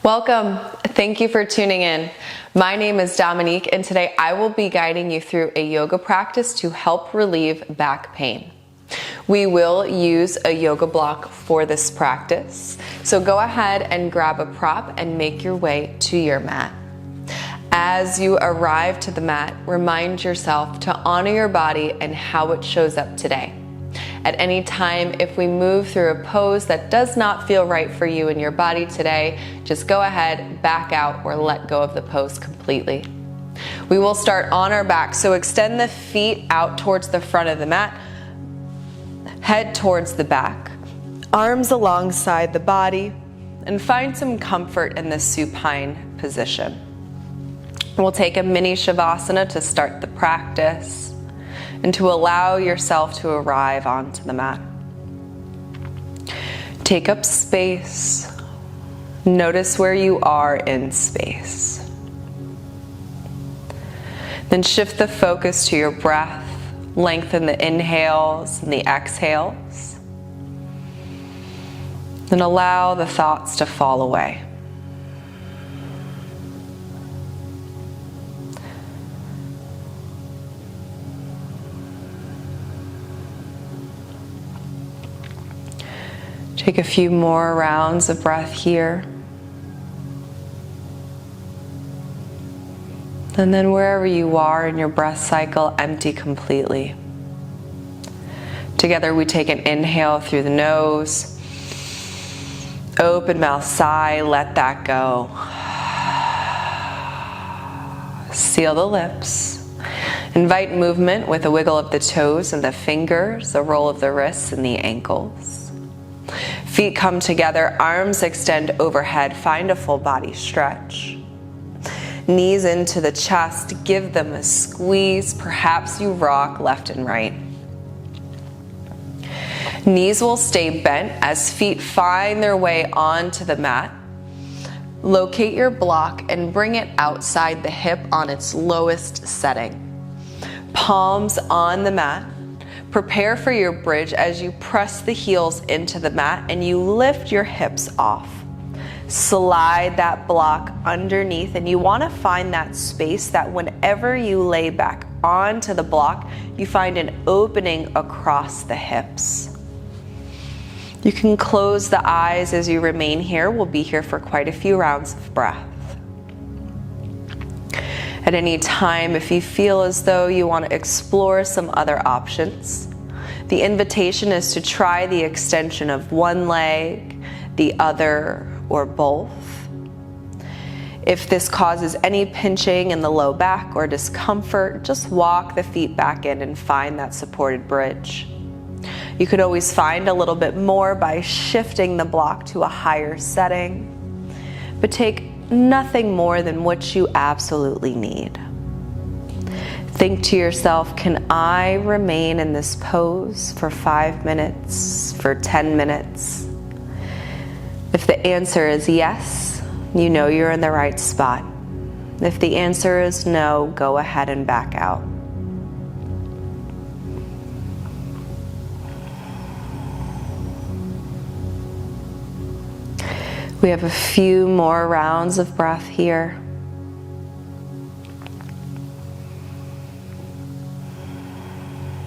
Welcome. Thank you for tuning in. My name is Dominique, and today I will be guiding you through a yoga practice to help relieve back pain. We will use a yoga block for this practice, so go ahead and grab a prop and make your way to your mat. As you arrive to the mat, remind yourself to honor your body and how it shows up today. At any time, if we move through a pose that does not feel right for you and your body today, just go ahead, back out, or let go of the pose completely. We will start on our back, so extend the feet out towards the front of the mat, head towards the back, arms alongside the body, and find some comfort in the supine position. We'll take a mini shavasana to start the practice and to allow yourself to arrive onto the mat. Take up space. Notice where you are in space. Then shift the focus to your breath. Lengthen the inhales and the exhales. Then allow the thoughts to fall away. Take a few more rounds of breath here. And then wherever you are in your breath cycle, empty completely. Together we take an inhale through the nose. Open mouth, sigh, let that go. Seal the lips. Invite movement with a wiggle of the toes and the fingers, a roll of the wrists and the ankles. Feet come together, arms extend overhead, find a full body stretch. Knees into the chest, give them a squeeze, perhaps you rock left and right. Knees will stay bent as feet find their way onto the mat. Locate your block and bring it outside the hip on its lowest setting. Palms on the mat. Prepare for your bridge as you press the heels into the mat and you lift your hips off. Slide that block underneath, and you want to find that space that whenever you lay back onto the block, you find an opening across the hips. You can close the eyes as you remain here. We'll be here for quite a few rounds of breath. At any time, if you feel as though you want to explore some other options, the invitation is to try the extension of one leg, the other, or both. If this causes any pinching in the low back or discomfort, just walk the feet back in and find that supported bridge. You could always find a little bit more by shifting the block to a higher setting, but take nothing more than what you absolutely need. Think to yourself, can I remain in this pose for 5 minutes, for 10 minutes? If the answer is yes, you know you're in the right spot. If the answer is no, go ahead and back out. We have a few more rounds of breath here.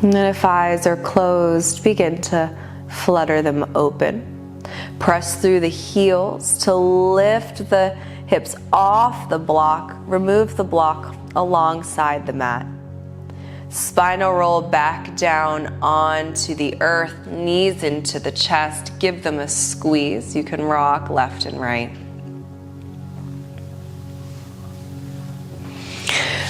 And then if eyes are closed, begin to flutter them open. Press through the heels to lift the hips off the block. Remove the block alongside the mat. Spinal roll back down onto the earth, knees into the chest. Give them a squeeze. You can rock left and right.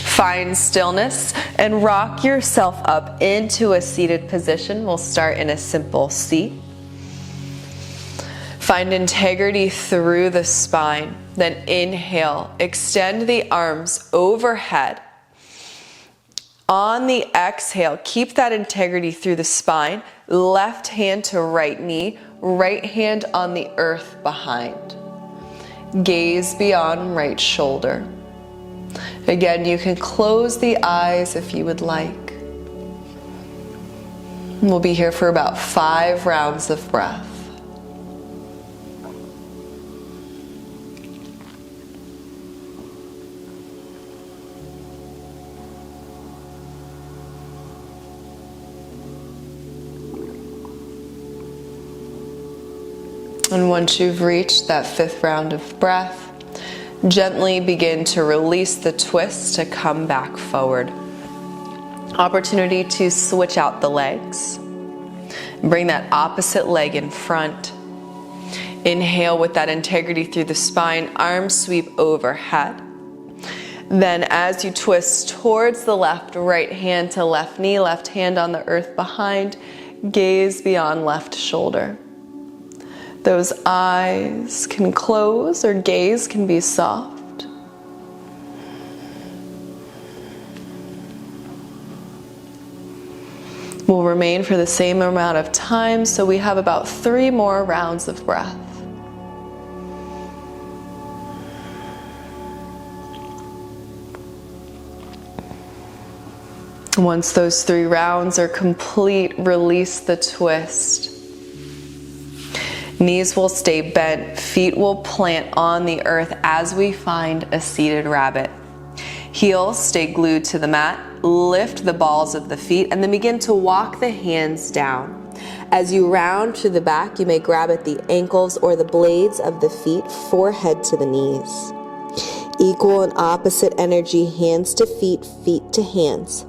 Find stillness and rock yourself up into a seated position. We'll start in a simple seat. Find integrity through the spine. Then inhale, extend the arms overhead. On the exhale, keep that integrity through the spine. Left hand to right knee, right hand on the earth behind. Gaze beyond right shoulder. Again, you can close the eyes if you would like. We'll be here for about 5 rounds of breath. And once you've reached that 5th round of breath, gently begin to release the twist to come back forward. Opportunity to switch out the legs. Bring that opposite leg in front. Inhale with that integrity through the spine, arms sweep overhead. Then as you twist towards the left, right hand to left knee, left hand on the earth behind, gaze beyond left shoulder. Those eyes can close or gaze can be soft. We'll remain for the same amount of time, so we have about 3 more rounds of breath. Once those 3 rounds are complete, release the twist. Knees will stay bent, feet will plant on the earth as we find a seated rabbit. Heels stay glued to the mat, lift the balls of the feet, and then begin to walk the hands down. As you round to the back, you may grab at the ankles or the blades of the feet, forehead to the knees. Equal and opposite energy, hands to feet, feet to hands.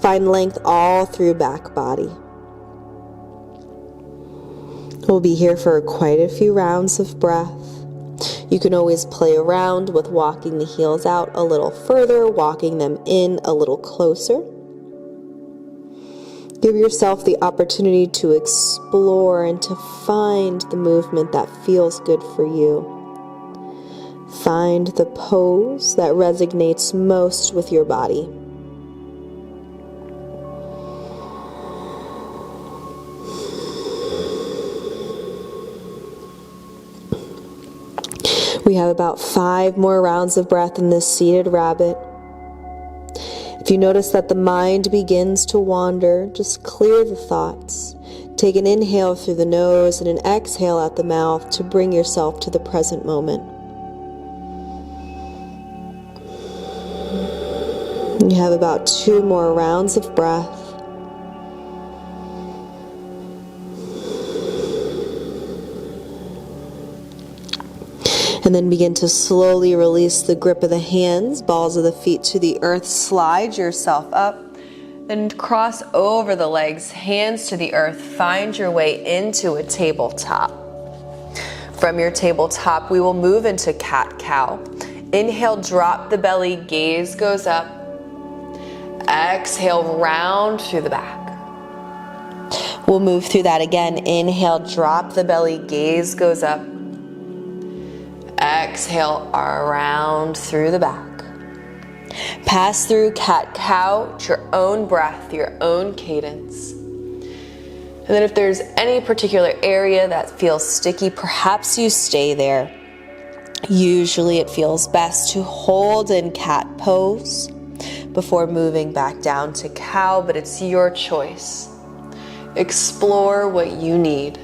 Find length all through back body. We'll be here for quite a few rounds of breath. You can always play around with walking the heels out a little further, walking them in a little closer. Give yourself the opportunity to explore and to find the movement that feels good for you. Find the pose that resonates most with your body. We have about 5 more rounds of breath in this seated rabbit. If you notice that the mind begins to wander, just clear the thoughts. Take an inhale through the nose and an exhale out the mouth to bring yourself to the present moment. You have about 2 more rounds of breath. And then begin to slowly release the grip of the hands, balls of the feet to the earth. Slide yourself up. Then cross over the legs, hands to the earth. Find your way into a tabletop. From your tabletop, we will move into cat-cow. Inhale, drop the belly, gaze goes up. Exhale, round through the back. We'll move through that again. Inhale, drop the belly, gaze goes up. Exhale, around through the back. Pass through cat-cow at your own breath, your own cadence. And then if there's any particular area that feels sticky, perhaps you stay there. Usually it feels best to hold in cat pose before moving back down to cow, but it's your choice. Explore what you need.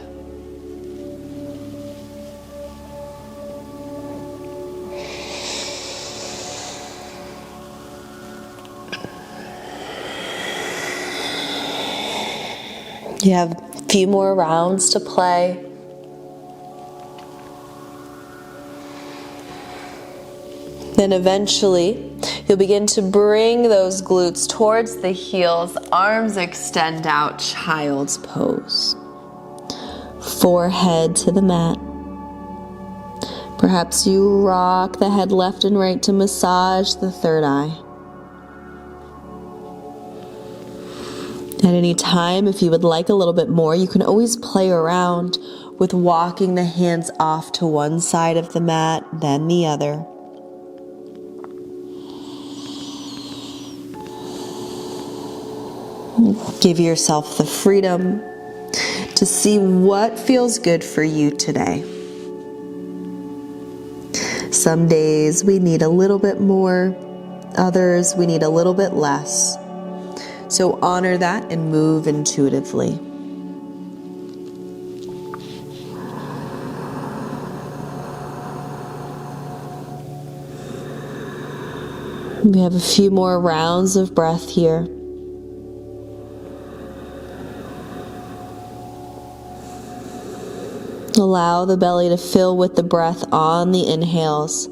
You have a few more rounds to play. Then eventually, you'll begin to bring those glutes towards the heels, arms extend out, child's pose. Forehead to the mat. Perhaps you rock the head left and right to massage the third eye. At any time, if you would like a little bit more, you can always play around with walking the hands off to one side of the mat, then the other. Give yourself the freedom to see what feels good for you today. Some days we need a little bit more, others we need a little bit less. So honor that and move intuitively. We have a few more rounds of breath here. Allow the belly to fill with the breath on the inhales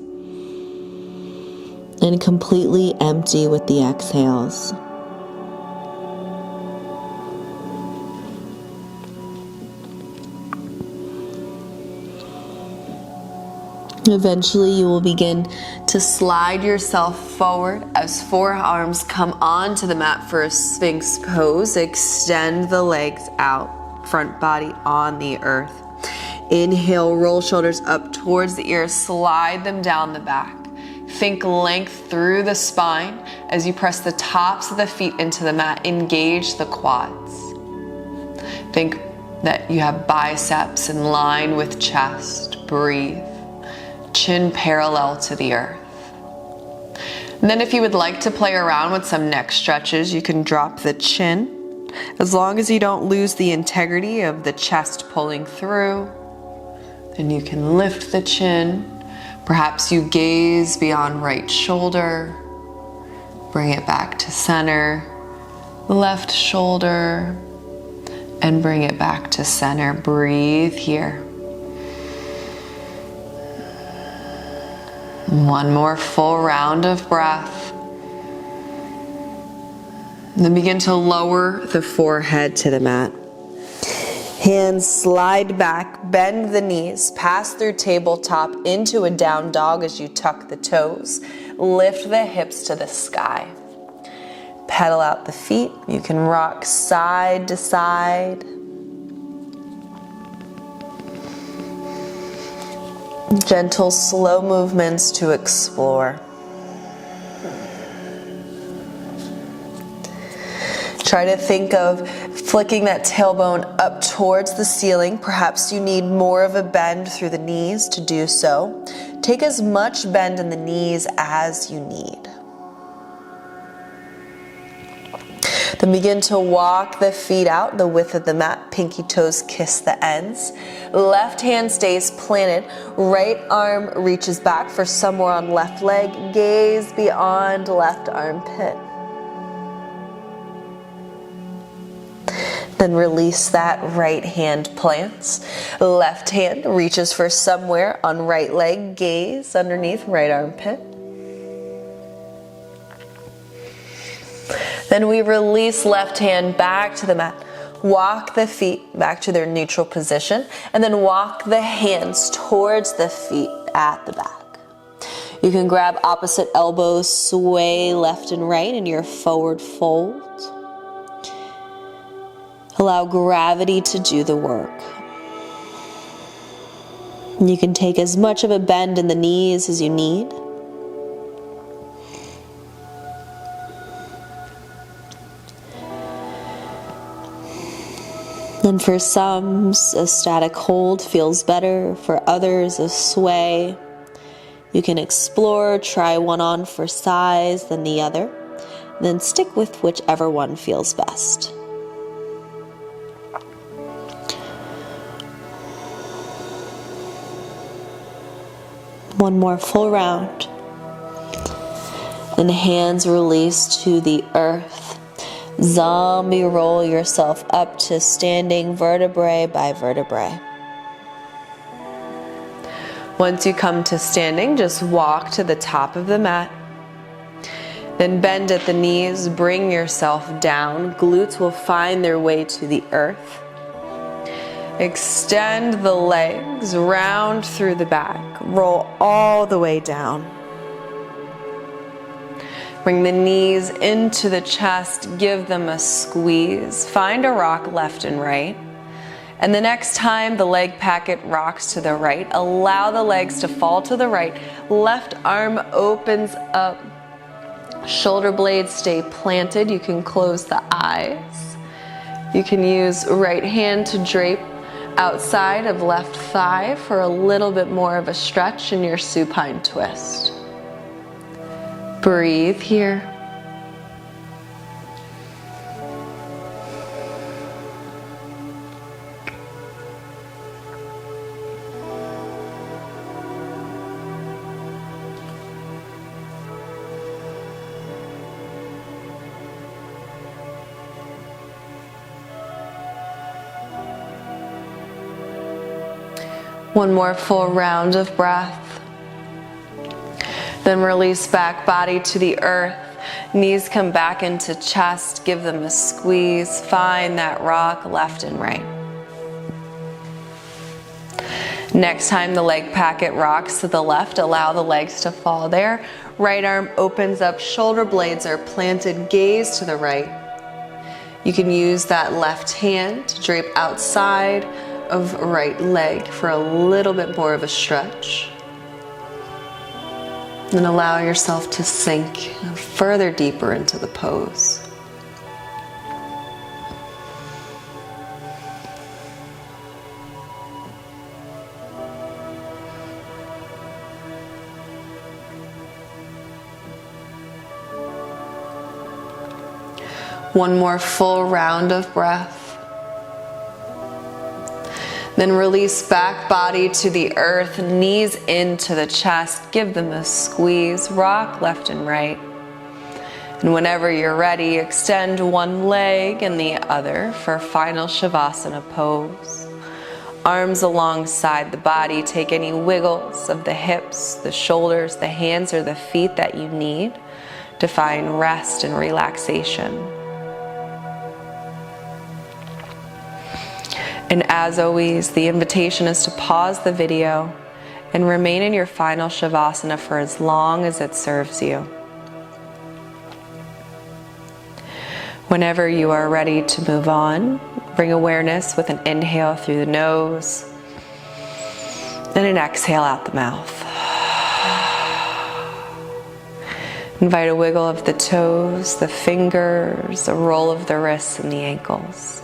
and completely empty with the exhales. Eventually, you will begin to slide yourself forward as forearms come onto the mat for a Sphinx pose. Extend the legs out, front body on the earth. Inhale, roll shoulders up towards the ears, slide them down the back. Think length through the spine as you press the tops of the feet into the mat. Engage the quads. Think that you have biceps in line with chest. Breathe. Chin parallel to the earth. And then if you would like to play around with some neck stretches, you can drop the chin. As long as you don't lose the integrity of the chest pulling through, then you can lift the chin. Perhaps you gaze beyond right shoulder. Bring it back to center. Left shoulder. And bring it back to center. Breathe here. One more full round of breath. Then begin to lower the forehead to the mat. Hands slide back, bend the knees, pass through tabletop into a down dog as you tuck the toes. Lift the hips to the sky. Pedal out the feet. You can rock side to side. Gentle, slow movements to explore. Try to think of flicking that tailbone up towards the ceiling. Perhaps you need more of a bend through the knees to do so. Take as much bend in the knees as you need. Then begin to walk the feet out the width of the mat. Pinky toes kiss the ends. Left hand stays planted. Right arm reaches back for somewhere on left leg. Gaze beyond left armpit. Then release that right hand plants. Left hand reaches for somewhere on right leg. Gaze underneath right armpit. Then we release left hand back to the mat. Walk the feet back to their neutral position, and then walk the hands towards the feet at the back. You can grab opposite elbows, sway left and right in your forward fold. Allow gravity to do the work. You can take as much of a bend in the knees as you need. And for some, a static hold feels better. For others, a sway. You can explore, try one on for size, then the other. Then stick with whichever one feels best. One more full round. And hands release to the earth. Zombie roll yourself up to standing vertebrae by vertebrae. Once you come to standing, just walk to the top of the mat. Then bend at the knees, bring yourself down. Glutes will find their way to the earth. Extend the legs, round through the back. Roll all the way down. Bring the knees into the chest, give them a squeeze. Find a rock left and right. And the next time the leg packet rocks to the right, allow the legs to fall to the right. Left arm opens up. Shoulder blades stay planted. You can close the eyes. You can use right hand to drape outside of left thigh for a little bit more of a stretch in your supine twist. Breathe here. One more full round of breath. Then release back, body to the earth. Knees come back into chest. Give them a squeeze. Find that rock left and right. Next time the leg packet rocks to the left, allow the legs to fall there. Right arm opens up, shoulder blades are planted, gaze to the right. You can use that left hand to drape outside of right leg for a little bit more of a stretch. And allow yourself to sink further deeper into the pose. One more full round of breath. Then release back, body to the earth, knees into the chest. Give them a squeeze, rock left and right. And whenever you're ready, extend one leg and the other for final shavasana pose. Arms alongside the body. Take any wiggles of the hips, the shoulders, the hands, or the feet that you need to find rest and relaxation. And as always, the invitation is to pause the video and remain in your final shavasana for as long as it serves you. Whenever you are ready to move on, bring awareness with an inhale through the nose and an exhale out the mouth. Invite a wiggle of the toes, the fingers, a roll of the wrists and the ankles.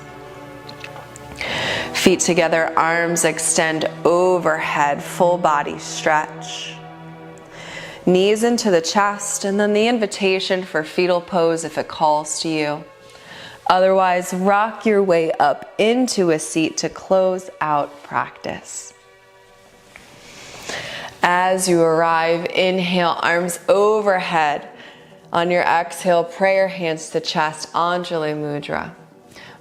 Feet together, arms extend overhead, full body stretch. Knees into the chest, and then the invitation for fetal pose if it calls to you. Otherwise, rock your way up into a seat to close out practice. As you arrive, inhale, arms overhead. On your exhale, prayer hands to chest, Anjali Mudra.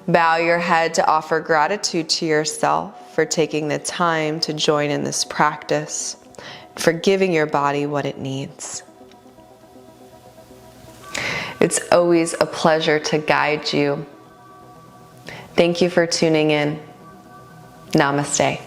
Bow your head to offer gratitude to yourself for taking the time to join in this practice, for giving your body what it needs. It's always a pleasure to guide you. Thank you for tuning in. Namaste.